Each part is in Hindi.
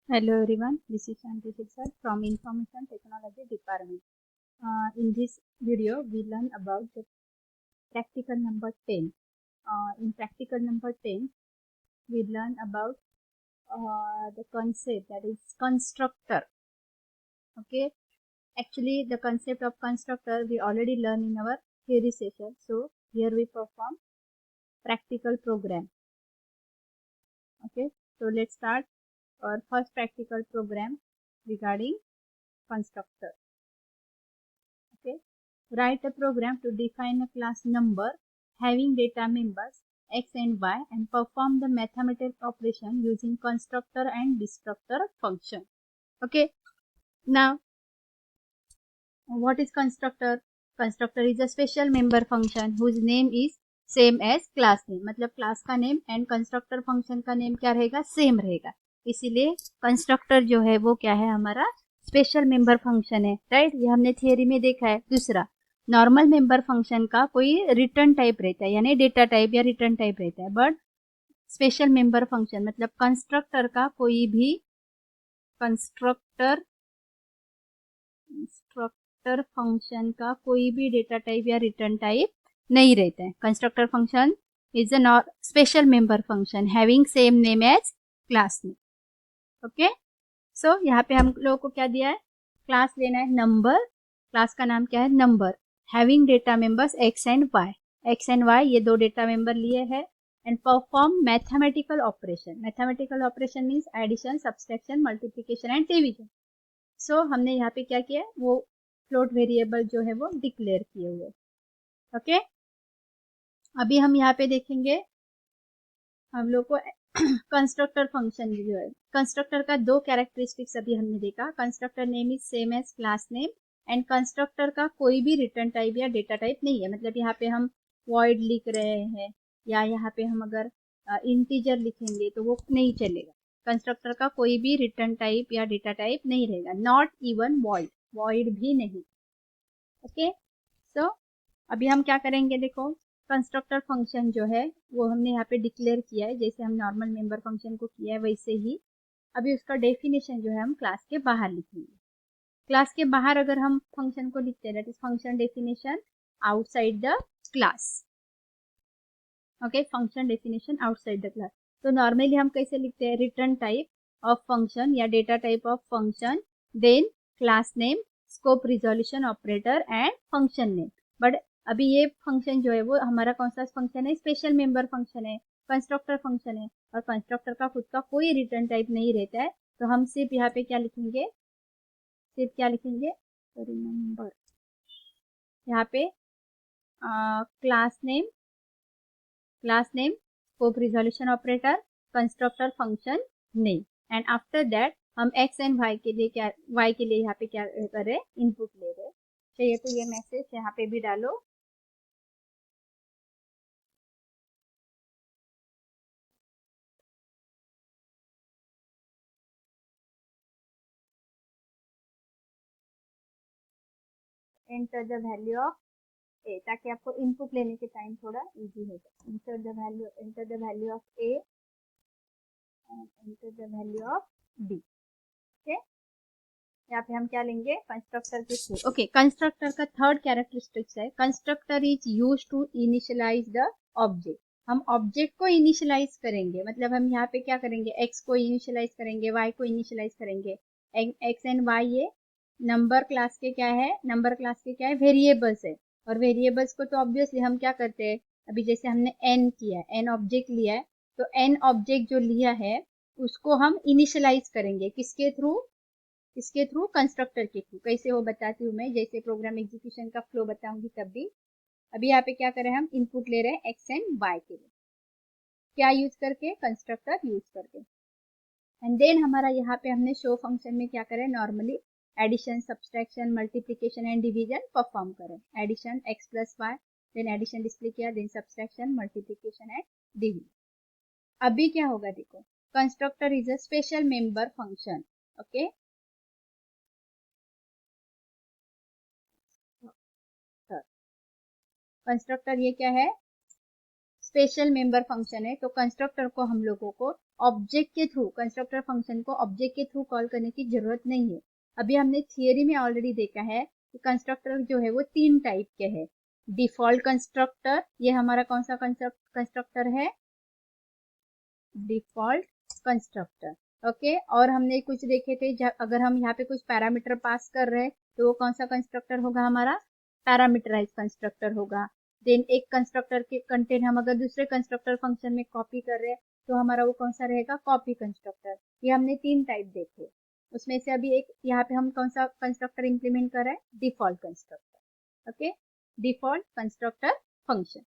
Hello everyone, this is Shanti Shiksar from Information Technology Department. In this video, we learn about the practical number 10. In practical number 10, we learn about the concept, that is constructor. Okay, actually the concept of constructor we already learned in our theory session. So here we perform practical program. Okay, so let's start our first practical program regarding constructor. Okay, write a program to define a class number having data members x and y and perform the mathematical operation using constructor and destructor function. Okay, now what is constructor? Constructor is a special member function whose name is same as class name. मतलब क्लास का नेम एंड कंस्ट्रक्टर फंक्शन का नेम क्या रहेगा, सेम रहेगा. इसीलिए कंस्ट्रक्टर जो है वो क्या है, हमारा स्पेशल मेंबर फंक्शन है. राइट, ये हमने थियरी में देखा है. दूसरा, नॉर्मल मेंबर फंक्शन का कोई रिटर्न टाइप रहता है, यानी डेटा टाइप या रिटर्न टाइप रहता है. बट स्पेशल मेंबर फंक्शन मतलब कंस्ट्रक्टर का कोई भी कंस्ट्रक्टर फंक्शन का कोई भी डेटा टाइप या रिटर्न टाइप नहीं रहता है. Constructor function is a not special member function having same name as class name. Okay, so यहाँ पे हम लोगों को क्या दिया है, क्लास लेना है नंबर. क्लास का नाम क्या है, number. Having data members X and Y. X and Y ये दो डेटा मेंबर लिए हैं. And perform mathematical operation. Mathematical operation means addition, subtraction, multiplication and division. So हमने यहाँ पे क्या किया है, वो फ्लोट वेरिएबल जो है वो डिक्लेयर किए हुए. ओके, अभी हम यहाँ पे देखेंगे हम लोग को कंस्ट्रक्टर फंक्शन जो है. कंस्ट्रक्टर का दो कैरेक्टरिस्टिक्स अभी हमने देखा. Constructor name is same as class name and constructor का कोई भी रिटर्न टाइप या डेटा टाइप नहीं है. मतलब यहाँ पे हम वॉइड लिख रहे हैं या यहाँ पे हम अगर इंटीजर लिखेंगे तो वो नहीं चलेगा. कंस्ट्रक्टर का कोई भी रिटर्न टाइप या डेटा टाइप नहीं रहेगा. नॉट इवन वॉइड, वॉइड भी नहीं. ओके, सो अभी हम क्या करेंगे, देखो कंस्ट्रक्टर फंक्शन जो है वो हमने यहाँ पे डिक्लेयर किया है. जैसे हम नॉर्मल मेंबर फंक्शन को किया है वैसे ही अभी उसका डेफिनेशन जो है हम क्लास के बाहर लिखेंगे. क्लास के बाहर अगर हम फंक्शन को लिखते हैं, that is function definition outside the class. Okay, function definition outside the class. तो नॉर्मली हम कैसे लिखते हैं, रिटर्न टाइप ऑफ फंक्शन या data type of function, then class name, scope resolution operator and function name. But अभी ये फंक्शन जो है वो हमारा कौन सा फंक्शन है, स्पेशल मेंबर फंक्शन है, कंस्ट्रक्टर फंक्शन है. और कंस्ट्रक्टर का खुद का कोई रिटर्न टाइप नहीं रहता है. तो हम सिर्फ यहाँ पे क्या लिखेंगे, सिर्फ क्या लिखेंगे, नंबर. यहाँ पे class name, class name, scope resolution operator, constructor function name. And after that हम x एंड y के लिए क्या, y के लिए यहाँ पे क्या कर रहे हैं, इनपुट ले रहे हैं. चाहिए तो ये मैसेज यहाँ पे भी डालो. एंटर द वैल्यू ऑफ ए, ताकि आपको इनपुट लेने के टाइम थोड़ा इजी हो जाए. Enter the value of A and enter the value of B. Okay, यहाँ पे हम क्या लेंगे, कंस्ट्रक्टर के थ्रू. ओके, कंस्ट्रक्टर का थर्ड कैरेक्टरिस्टिक्स है, constructor is use to initialise the object. हम ऑब्जेक्ट को इनिशियलाइज करेंगे, मतलब हम यहाँ पे क्या करेंगे, एक्स को इनिशियलाइज करेंगे, वाई को इनिशियलाइज करेंगे. एक्स एंड वाई ये नंबर क्लास के क्या है, नंबर क्लास के क्या है, वेरिएबल्स है. और वेरिएबल्स को तो ऑब्वियसली हम क्या करते हैं, अभी जैसे हमने एन किया है, एन ऑब्जेक्ट लिया है, तो एन ऑब्जेक्ट जो लिया है उसको हम इनिशियलाइज करेंगे किसके थ्रू, इसके थ्रू, कंस्ट्रक्टर के थ्रू. कैसे हो बताती हूँ मैं, जैसे प्रोग्राम एग्जीक्यूशन का फ्लो बताऊंगी तब भी. अभी यहाँ पे क्या करें, हम इनपुट ले रहे हैं एक्स एंड वाई के लिए, क्या यूज करके, कंस्ट्रक्टर यूज करके. एंड देन हमारा यहाँ पे हमने शो फंक्शन में क्या करें, normally addition, subtraction, multiplication and division perform करें. Addition X plus Y, then addition display किया, then subtraction, multiplication and division. अभी क्या होगा, देखो constructor is a special member function. Okay, constructor ये क्या है, स्पेशल मेंबर फंक्शन है. तो कंस्ट्रक्टर को हम लोगों को ऑब्जेक्ट के थ्रू, कंस्ट्रक्टर फंक्शन को ऑब्जेक्ट के थ्रू कॉल करने की जरूरत नहीं है। अभी हमने थियरी में ऑलरेडी देखा है कि कंस्ट्रक्टर जो है वो 3 टाइप के हैं। डिफॉल्ट कंस्ट्रक्टर, ये हमारा कौन सा कंस्ट्रक्टर है, डिफॉल्ट कंस्ट्रक्टर। ओके, और हमने कुछ देखे थे अगर हम यहाँ पे कुछ पैरामीटर पास कर रहे हैं तो वो कौन सा कंस्ट्रक्टर होगा, हमारा पैरामीटराइज कंस्ट्रक्टर होगा। देन एक कंस्ट्रक्टर के कंटेंट हम अगर दूसरे कंस्ट्रक्टर फंक्शन में कॉपी कर रहे हैं तो हमारा वो कौन सा रहेगा, कॉपी कंस्ट्रक्टर। ये हमने 3 टाइप देखे, उसमें से अभी एक यहाँ पे हम कौन सा कंस्ट्रक्टर इंप्लीमेंट कर रहे हैं, default constructor. Okay, default constructor function.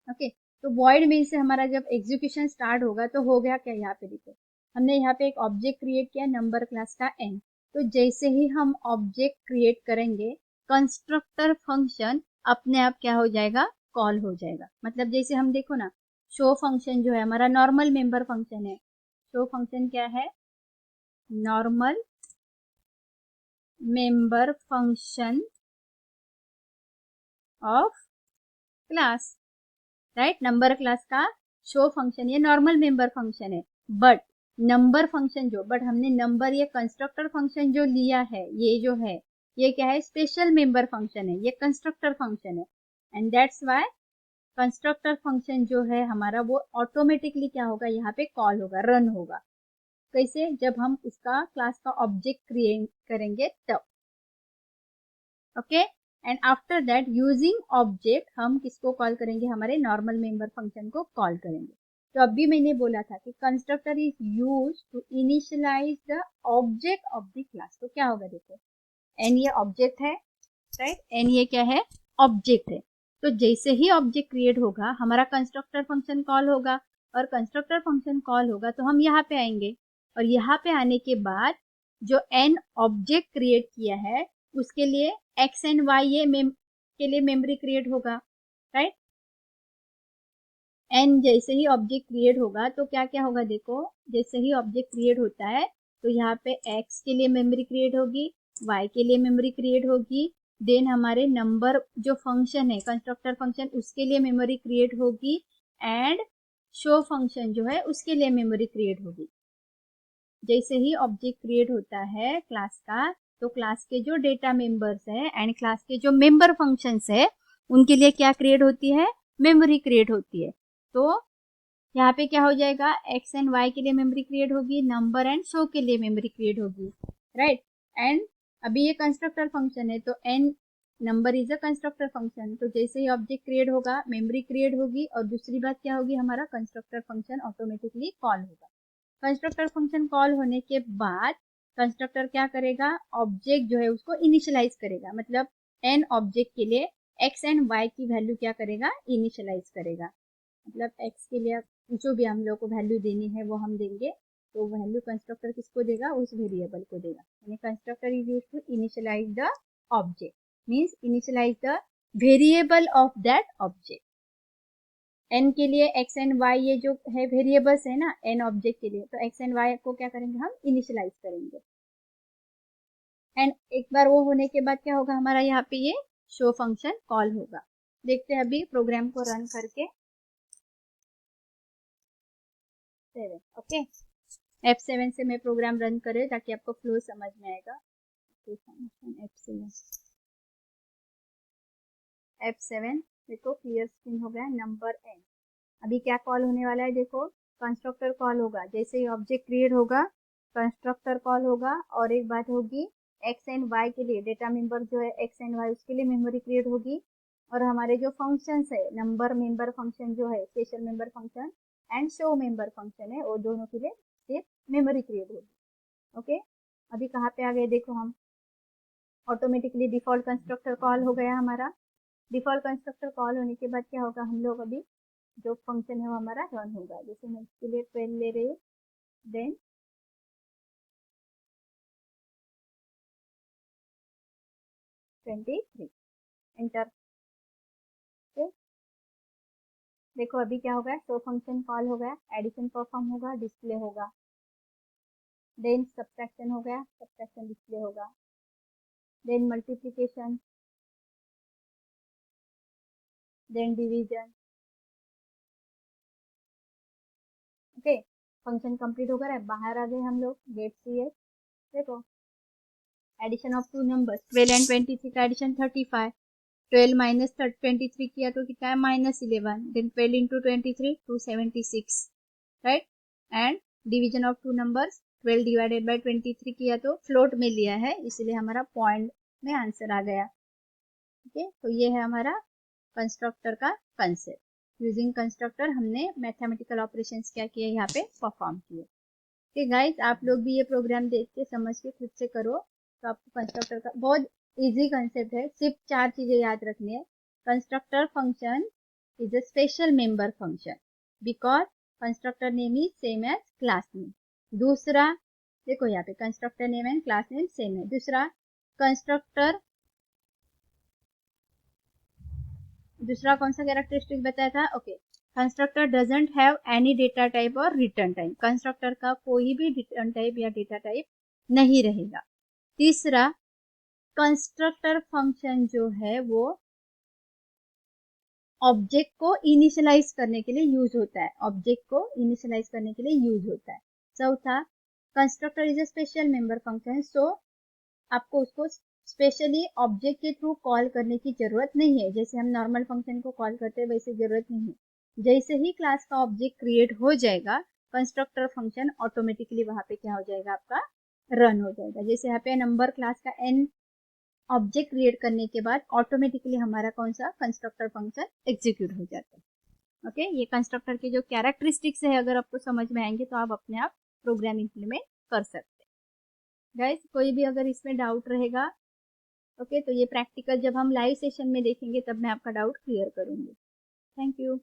Okay, तो वॉइड मेन से हमारा जब एग्जीक्यूशन स्टार्ट होगा तो हो गया क्या, यहाँ पे देखो हमने यहाँ पे एक ऑब्जेक्ट क्रिएट किया नंबर क्लास का n। तो जैसे ही हम ऑब्जेक्ट क्रिएट करेंगे कंस्ट्रक्टर फंक्शन अपने आप क्या हो जाएगा, कॉल हो जाएगा। मतलब जैसे हम देखो ना, शो फंक्शन जो है हमारा नॉर्मल मेंबर फंक्शन है। शो फंक्शन क्या है, normal member function of class, right. Number class का शो फंक्शन ये नॉर्मल मेंबर फंक्शन है। बट नंबर फंक्शन जो, बट हमने नंबर ये कंस्ट्रक्टर फंक्शन जो लिया है, ये जो है ये क्या है, स्पेशल मेंबर फंक्शन है, ये कंस्ट्रक्टर फंक्शन है। And that's why constructor function जो है हमारा वो ऑटोमेटिकली क्या होगा, यहाँ पे कॉल होगा, रन होगा। कैसे, जब हम उसका क्लास का ऑब्जेक्ट क्रिएट करेंगे तब। Okay, and after that using object हम किसको कॉल करेंगे, हमारे नॉर्मल मेंबर फंक्शन को कॉल करेंगे। तो अभी मैंने बोला था कि constructor is use to initialise the object of the class. तो क्या होगा, देखो एन ये ऑब्जेक्ट है, राइट, एन ये क्या है, ऑब्जेक्ट है। तो जैसे ही ऑब्जेक्ट क्रिएट होगा हमारा कंस्ट्रक्टर फंक्शन कॉल होगा, और कंस्ट्रक्टर फंक्शन कॉल होगा तो हम यहाँ पे आएंगे, और यहाँ पे आने के बाद जो एन ऑब्जेक्ट क्रिएट किया है उसके लिए एक्स एंड वाई ये के लिए मेमोरी क्रिएट होगा, राइट। एन जैसे ही ऑब्जेक्ट क्रिएट होगा तो क्या क्या होगा, देखो जैसे ही ऑब्जेक्ट क्रिएट होता है तो यहाँ पे एक्स के लिए मेमोरी क्रिएट होगी, वाई के लिए मेमोरी क्रिएट होगी। देन हमारे नंबर जो फंक्शन है कंस्ट्रक्टर फंक्शन उसके लिए मेमोरी क्रिएट होगी, एंड शो फंक्शन जो है उसके लिए मेमोरी क्रिएट होगी। जैसे ही ऑब्जेक्ट क्रिएट होता है क्लास का तो क्लास के जो डेटा मेंबर्स है एंड क्लास के जो मेंबर फंक्शंस है उनके लिए क्या क्रिएट होती है, मेमोरी क्रिएट होती है। तो यहाँ पे क्या हो जाएगा, एक्स एंड वाई के लिए मेमोरी क्रिएट होगी, नंबर एंड शो के लिए मेमोरी क्रिएट होगी, राइट। एंड अभी ये कंस्ट्रक्टर फंक्शन है तो N number is a constructor function. तो जैसे ही ऑब्जेक्ट क्रिएट होगा मेमोरी क्रिएट होगी, और दूसरी बात क्या होगी, हमारा कंस्ट्रक्टर फंक्शन ऑटोमेटिकली कॉल होगा। कंस्ट्रक्टर फंक्शन कॉल होने के बाद कंस्ट्रक्टर क्या करेगा, ऑब्जेक्ट जो है उसको इनिशियलाइज करेगा। मतलब एन ऑब्जेक्ट के लिए एक्स एंड वाई की वैल्यू क्या करेगा, इनिशियलाइज करेगा। मतलब एक्स के लिए जो भी हम लोग को वैल्यू देनी है वो हम देंगे, तो वैल्यू कंस्ट्रक्टर किसको देगा, उस वेरिएबल को देगा। यानी constructor is used to initialise the object, means initialise the variable of that object. N के लिए एक्स एंड वाई ये जो है वेरिएबल्स है ना एन ऑब्जेक्ट के लिए, तो एक्स एंड वाई को क्या करेंगे, हम इनिशियलाइज करेंगे। एंड एक बार वो होने के बाद क्या होगा, हमारा यहाँ पे ये शो फंक्शन कॉल होगा। देखते हैं अभी प्रोग्राम को रन करके। ओके, F7 से मैं प्रोग्राम रन करे ताकि आपको फ्लो समझ में आएगा। F7 देखो क्लियर स्क्रीन हो गया, नंबर एन। अभी क्या कॉल होने वाला है, देखो कंस्ट्रक्टर कॉल होगा। जैसे ही ऑब्जेक्ट क्रिएट होगा कंस्ट्रक्टर कॉल होगा, और एक बात होगी एक्स एंड वाई के लिए डेटा मेंबर जो है एक्स एंड वाई उसके लिए मेमोरी क्रिएट होगी, और हमारे जो फंक्शंस है नंबर मेंबर फंक्शन जो है special member function and show member function है वो दोनों के लिए सिर्फ मेमोरी क्रिएट होगी। ओके, अभी कहाँ पे आ गए, देखो हम ऑटोमेटिकली डिफॉल्ट कंस्ट्रक्टर कॉल हो गया हमारा। डिफॉल्ट कंस्ट्रक्टर कॉल होने के बाद क्या होगा, हम लोग अभी जो फंक्शन है वो हमारा रन होगा। जैसे मैं इसके लिए 12 ले रही हूँ, देन 23 एंटर। देखो अभी क्या होगा, शो फंक्शन कॉल हो गया, एडिशन परफॉर्म होगा, डिस्प्ले होगा। देन सब्ट्रैक्शन हो गया, सब्ट्रैक्शन डिस्प्ले होगा। Then multiplication, then division, okay, function complete हो गया, बाहर आ गए हम लोग, गेट सी है। देखो addition of two numbers 12 and 23 का एडिशन 35, 12 माइनस 23 किया तो कितना है -11, then 12 into 23 276, right. And division of two numbers 12 divided by 23 किया तो फ्लोट में लिया है, इसलिए हमारा पॉइंट में आंसर आ गया। ओके, तो ये है हमारा कंस्ट्रक्टर का कंसेप्ट। यूजिंग कंस्ट्रक्टर हमने मैथमेटिकल ऑपरेशंस क्या किए यहाँ पे परफॉर्म किए। ओके गाइस, आप लोग भी ये प्रोग्राम देख के समझ के खुद से करो, तो आपको कंस्ट्रक्टर का बहुत इजी कंसेप्ट है, सिर्फ 4 चीजें याद रखनी है। Constructor function is a special member function because constructor name is same as class name. दूसरा, देखो यहाँ पे constructor name and class name same है। दूसरा, कंस्ट्रक्टर, दूसरा कौन सा कैरेक्टरिस्टिक बताया था? Okay, constructor doesn't have any data type और रिटर्न टाइप, कंस्ट्रक्टर का कोई भी रिटर्न टाइप या डेटा टाइप नहीं रहेगा। तीसरा, कंस्ट्रक्टर फंक्शन जो है वो ऑब्जेक्ट को इनिशियलाइज करने के लिए यूज होता है, ऑब्जेक्ट को इनिशियलाइज करने के लिए यूज होता है। चौथा, constructor is a special member function, so आपको उसको स्पेशली ऑब्जेक्ट के थ्रू कॉल करने की जरूरत नहीं है, जैसे हम नॉर्मल फंक्शन को कॉल करते हैं वैसे जरूरत नहीं है। जैसे ही क्लास का ऑब्जेक्ट क्रिएट हो जाएगा, कंस्ट्रक्टर फंक्शन ऑटोमेटिकली वहां पे क्या हो जाएगा, आपका रन हो जाएगा। जैसे यहाँ पे नंबर क्लास का n ऑब्जेक्ट क्रिएट करने के बाद ऑटोमेटिकली हमारा कौन सा कंस्ट्रक्टर फंक्शन एग्जीक्यूट हो जाता है। ओके, ये कंस्ट्रक्टर के जो कैरेक्टरिस्टिक्स है अगर आपको समझ में आएंगे तो आप अपने आप प्रोग्राम इम्प्लीमेंट कर सकते हैं। गाइस, कोई भी अगर इसमें डाउट रहेगा, ओके, तो ये प्रैक्टिकल जब हम लाइव सेशन में देखेंगे तब मैं आपका डाउट क्लियर करूंगी। Thank you.